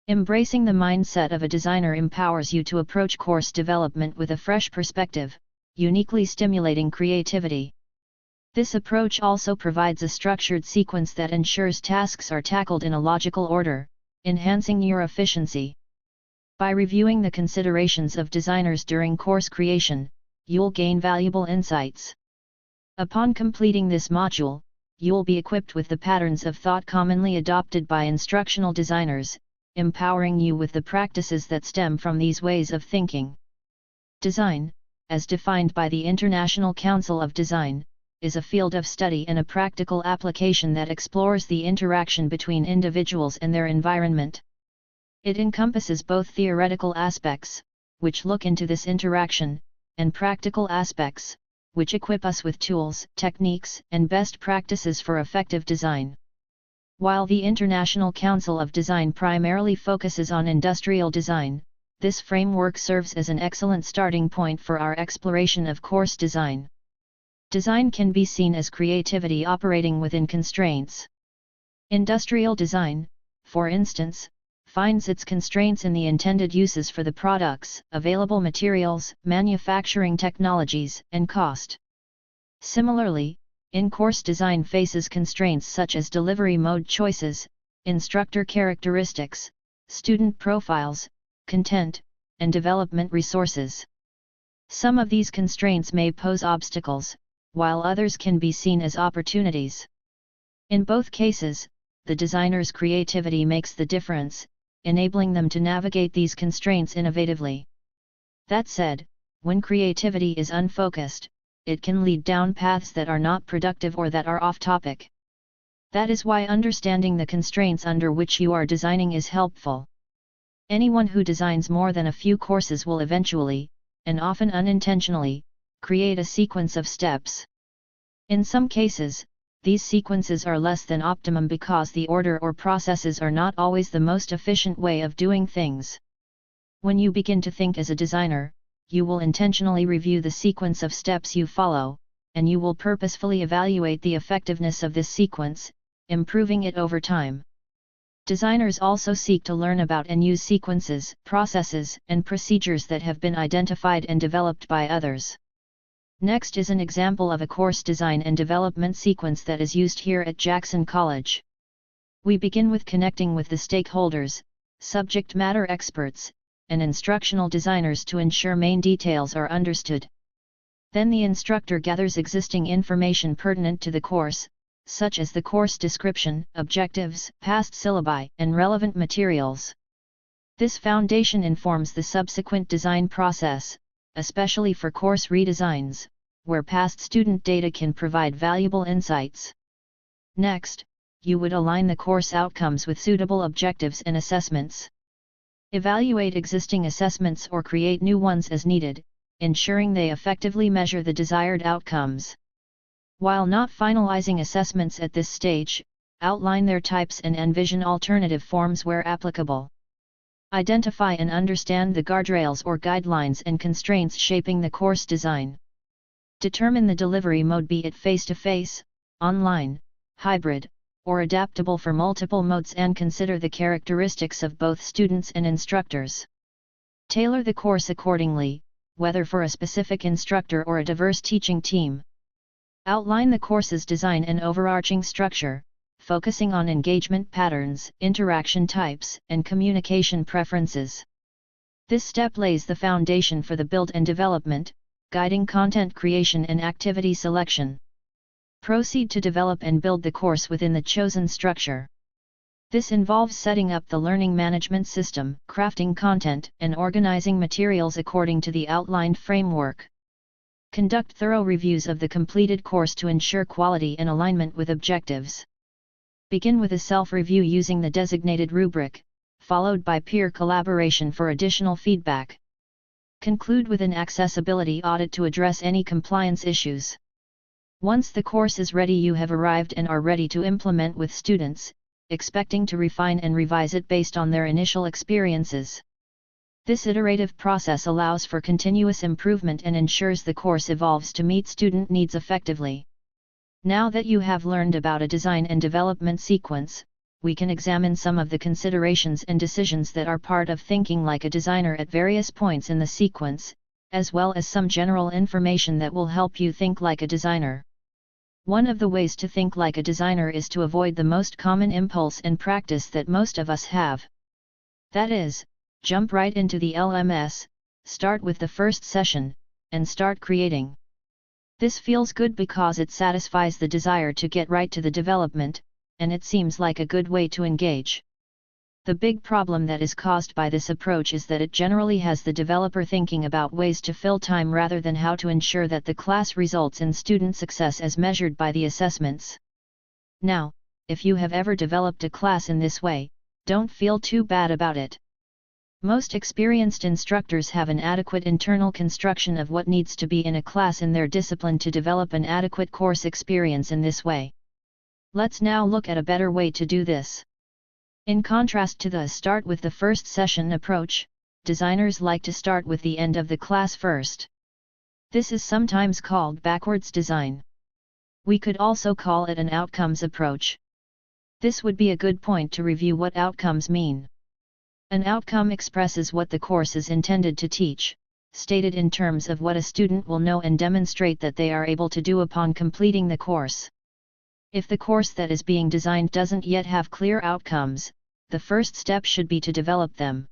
Embracing the mindset of a designer empowers you to approach course development with a fresh perspective, uniquely stimulating creativity. This approach also provides a structured sequence that ensures tasks are tackled in a logical order, enhancing your efficiency. By reviewing the considerations of designers during course creation, you'll gain valuable insights. Upon completing this module, you'll be equipped with the patterns of thought commonly adopted by instructional designers, empowering you with the practices that stem from these ways of thinking. Design, as defined by the International Council of Design, is a field of study and a practical application that explores the interaction between individuals and their environment. It encompasses both theoretical aspects, which look into this interaction, and practical aspects, which equip us with tools, techniques, and best practices for effective design. While the International Council of Design primarily focuses on industrial design, this framework serves as an excellent starting point for our exploration of course design. Design can be seen as creativity operating within constraints. Industrial design, for instance, finds its constraints in the intended uses for the products, available materials, manufacturing technologies, and cost. Similarly, in-course design faces constraints such as delivery mode choices, instructor characteristics, student profiles, content, and development resources. Some of these constraints may pose obstacles, while others can be seen as opportunities. In both cases, the designer's creativity makes the difference, enabling them to navigate these constraints innovatively. That said, when creativity is unfocused, it can lead down paths that are not productive or that are off-topic. That is why understanding the constraints under which you are designing is helpful. Anyone who designs more than a few courses will eventually, and often unintentionally, create a sequence of steps. In some cases, these sequences are less than optimum because the order or processes are not always the most efficient way of doing things. When you begin to think as a designer, you will intentionally review the sequence of steps you follow, and you will purposefully evaluate the effectiveness of this sequence, improving it over time. Designers also seek to learn about and use sequences, processes, and procedures that have been identified and developed by others. Next is an example of a course design and development sequence that is used here at Jackson College. We begin with connecting with the stakeholders, subject matter experts, and instructional designers to ensure main details are understood. Then the instructor gathers existing information pertinent to the course, such as the course description, objectives, past syllabi, and relevant materials. This foundation informs the subsequent design process, especially for course redesigns, where past student data can provide valuable insights. Next, you would align the course outcomes with suitable objectives and assessments. Evaluate existing assessments or create new ones as needed, ensuring they effectively measure the desired outcomes. While not finalizing assessments at this stage, outline their types and envision alternative forms where applicable. Identify and understand the guardrails or guidelines and constraints shaping the course design. Determine the delivery mode, be it face-to-face, online, hybrid, or adaptable for multiple modes, and consider the characteristics of both students and instructors. Tailor the course accordingly, whether for a specific instructor or a diverse teaching team. Outline the course's design and overarching structure, focusing on engagement patterns, interaction types, and communication preferences. This step lays the foundation for the build and development, guiding content creation and activity selection. Proceed to develop and build the course within the chosen structure. This involves setting up the learning management system, crafting content, and organizing materials according to the outlined framework. Conduct thorough reviews of the completed course to ensure quality and alignment with objectives. Begin with a self-review using the designated rubric, followed by peer collaboration for additional feedback. Conclude with an accessibility audit to address any compliance issues. Once the course is ready, you have arrived and are ready to implement with students, expecting to refine and revise it based on their initial experiences. This iterative process allows for continuous improvement and ensures the course evolves to meet student needs effectively. Now that you have learned about a design and development sequence, we can examine some of the considerations and decisions that are part of thinking like a designer at various points in the sequence, as well as some general information that will help you think like a designer. One of the ways to think like a designer is to avoid the most common impulse and practice that most of us have. That is, jump right into the LMS, start with the first session, and start creating. This feels good because it satisfies the desire to get right to the development, and it seems like a good way to engage. The big problem that is caused by this approach is that it generally has the developer thinking about ways to fill time rather than how to ensure that the class results in student success as measured by the assessments. Now, if you have ever developed a class in this way, don't feel too bad about it. Most experienced instructors have an adequate internal construction of what needs to be in a class in their discipline to develop an adequate course experience in this way. Let's now look at a better way to do this. In contrast to the start with the first session approach, designers like to start with the end of the class first. This is sometimes called backwards design. We could also call it an outcomes approach. This would be a good point to review what outcomes mean. An outcome expresses what the course is intended to teach, stated in terms of what a student will know and demonstrate that they are able to do upon completing the course. If the course that is being designed doesn't yet have clear outcomes, the first step should be to develop them.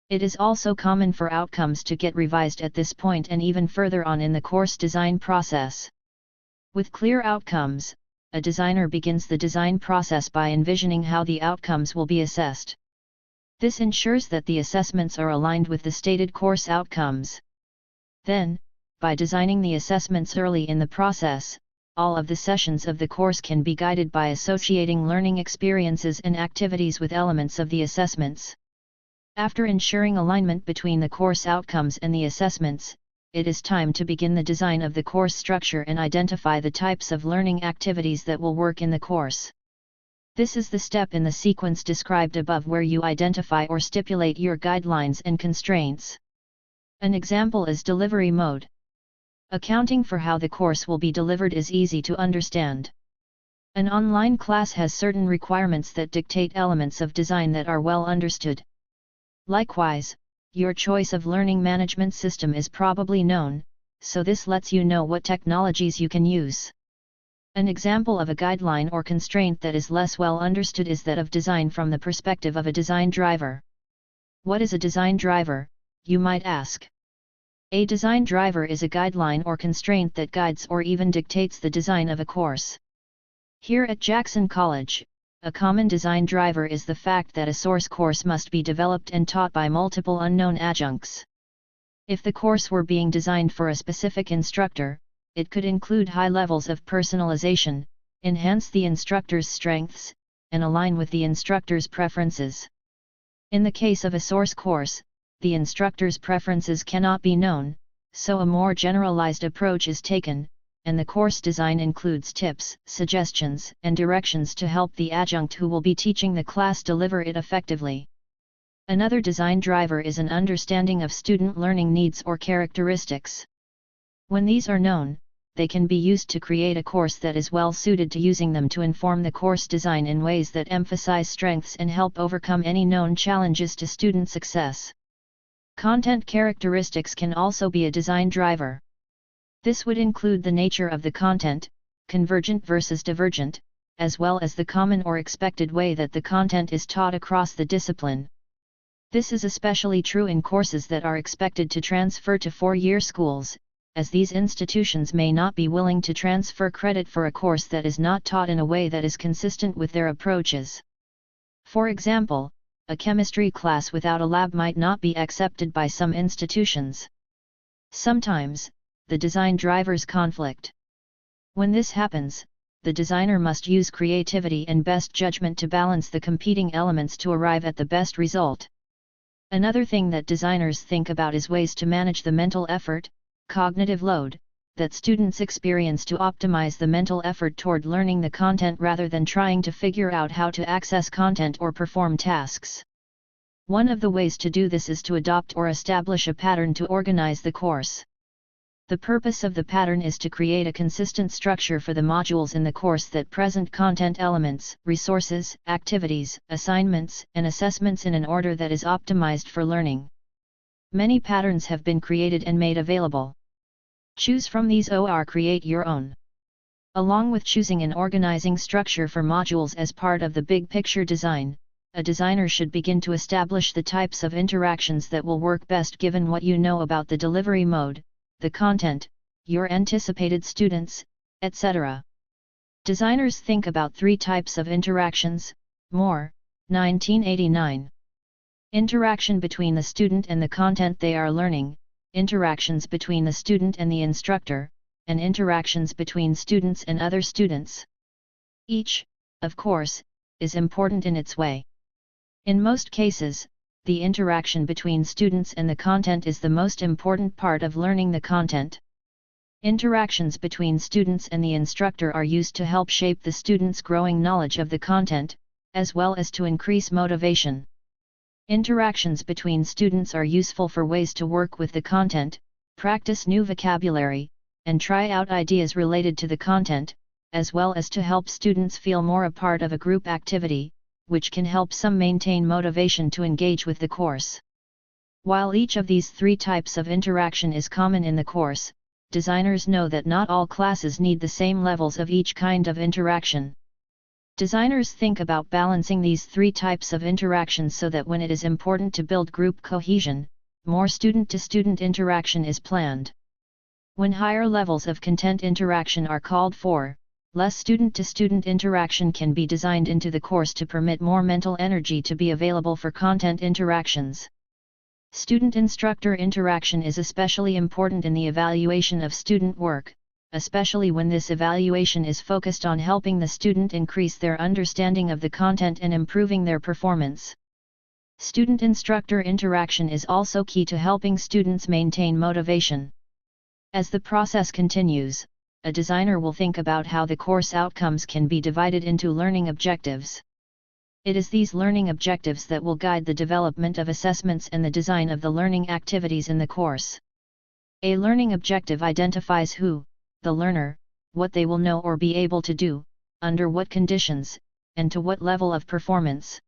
It is also common for outcomes to get revised at this point and even further on in the course design process. With clear outcomes, a designer begins the design process by envisioning how the outcomes will be assessed. This ensures that the assessments are aligned with the stated course outcomes. Then, by designing the assessments early in the process, all of the sessions of the course can be guided by associating learning experiences and activities with elements of the assessments. After ensuring alignment between the course outcomes and the assessments, it is time to begin the design of the course structure and identify the types of learning activities that will work in the course. This is the step in the sequence described above where you identify or stipulate your guidelines and constraints. An example is delivery mode. Accounting for how the course will be delivered is easy to understand. An online class has certain requirements that dictate elements of design that are well understood. Likewise, your choice of learning management system is probably known, so this lets you know what technologies you can use. An example of a guideline or constraint that is less well understood is that of design from the perspective of a design driver. What is a design driver, you might ask? A design driver is a guideline or constraint that guides or even dictates the design of a course. Here at Jackson College, a common design driver is the fact that a source course must be developed and taught by multiple unknown adjuncts. If the course were being designed for a specific instructor, it could include high levels of personalization, enhance the instructor's strengths, and align with the instructor's preferences. In the case of a source course, the instructor's preferences cannot be known, so a more generalized approach is taken, and the course design includes tips, suggestions, and directions to help the adjunct who will be teaching the class deliver it effectively. Another design driver is an understanding of student learning needs or characteristics. When these are known, they can be used to create a course that is well suited to using them to inform the course design in ways that emphasize strengths and help overcome any known challenges to student success. Content characteristics can also be a design driver. This would include the nature of the content, convergent versus divergent, as well as the common or expected way that the content is taught across the discipline. This is especially true in courses that are expected to transfer to four-year schools, as these institutions may not be willing to transfer credit for a course that is not taught in a way that is consistent with their approaches. For example, a chemistry class without a lab might not be accepted by some institutions. Sometimes, the design drivers conflict. When this happens, the designer must use creativity and best judgment to balance the competing elements to arrive at the best result. Another thing that designers think about is ways to manage the mental effort, cognitive load, that students experience to optimize the mental effort toward learning the content rather than trying to figure out how to access content or perform tasks. One of the ways to do this is to adopt or establish a pattern to organize the course. The purpose of the pattern is to create a consistent structure for the modules in the course that present content elements, resources, activities, assignments, and assessments in an order that is optimized for learning. Many patterns have been created and made available. Choose from these or create your own. Along with choosing an organizing structure for modules as part of the big picture design, a designer should begin to establish the types of interactions that will work best given what you know about the delivery mode, the content, your anticipated students, etc. Designers think about 3 types of interactions. Moore, 1989. Interaction between the student and the content they are learning, interactions between the student and the instructor, and interactions between students and other students. Each, of course, is important in its way. In most cases, the interaction between students and the content is the most important part of learning the content. Interactions between students and the instructor are used to help shape the student's growing knowledge of the content, as well as to increase motivation. Interactions between students are useful for ways to work with the content, practice new vocabulary, and try out ideas related to the content, as well as to help students feel more a part of a group activity, which can help some maintain motivation to engage with the course. While each of these 3 types of interaction is common in the course, designers know that not all classes need the same levels of each kind of interaction. Designers think about balancing these 3 types of interactions so that when it is important to build group cohesion, more student-to-student interaction is planned. When higher levels of content interaction are called for, less student-to-student interaction can be designed into the course to permit more mental energy to be available for content interactions. Student-instructor interaction is especially important in the evaluation of student work, especially when this evaluation is focused on helping the student increase their understanding of the content and improving their performance. Student-instructor interaction is also key to helping students maintain motivation. As the process continues, a designer will think about how the course outcomes can be divided into learning objectives. It is these learning objectives that will guide the development of assessments and the design of the learning activities in the course. A learning objective identifies who, the learner, what they will know or be able to do, under what conditions, and to what level of performance.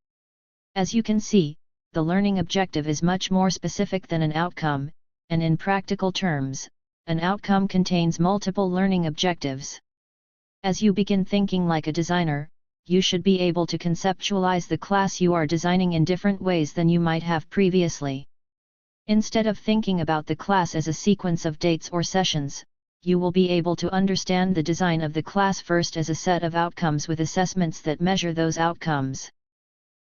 As you can see, the learning objective is much more specific than an outcome, and in practical terms, an outcome contains multiple learning objectives. As you begin thinking like a designer, you should be able to conceptualize the class you are designing in different ways than you might have previously. Instead of thinking about the class as a sequence of dates or sessions, you will be able to understand the design of the class first as a set of outcomes with assessments that measure those outcomes.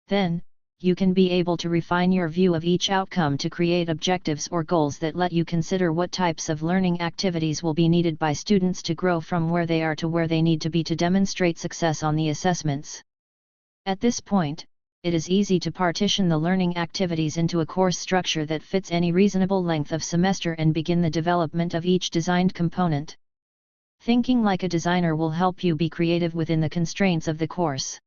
Then, you can be able to refine your view of each outcome to create objectives or goals that let you consider what types of learning activities will be needed by students to grow from where they are to where they need to be to demonstrate success on the assessments. At this point, it is easy to partition the learning activities into a course structure that fits any reasonable length of semester and begin the development of each designed component. Thinking like a designer will help you be creative within the constraints of the course.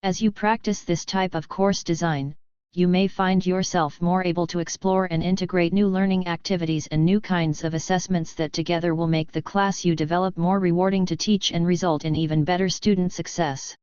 As you practice this type of course design, you may find yourself more able to explore and integrate new learning activities and new kinds of assessments that together will make the class you develop more rewarding to teach and result in even better student success.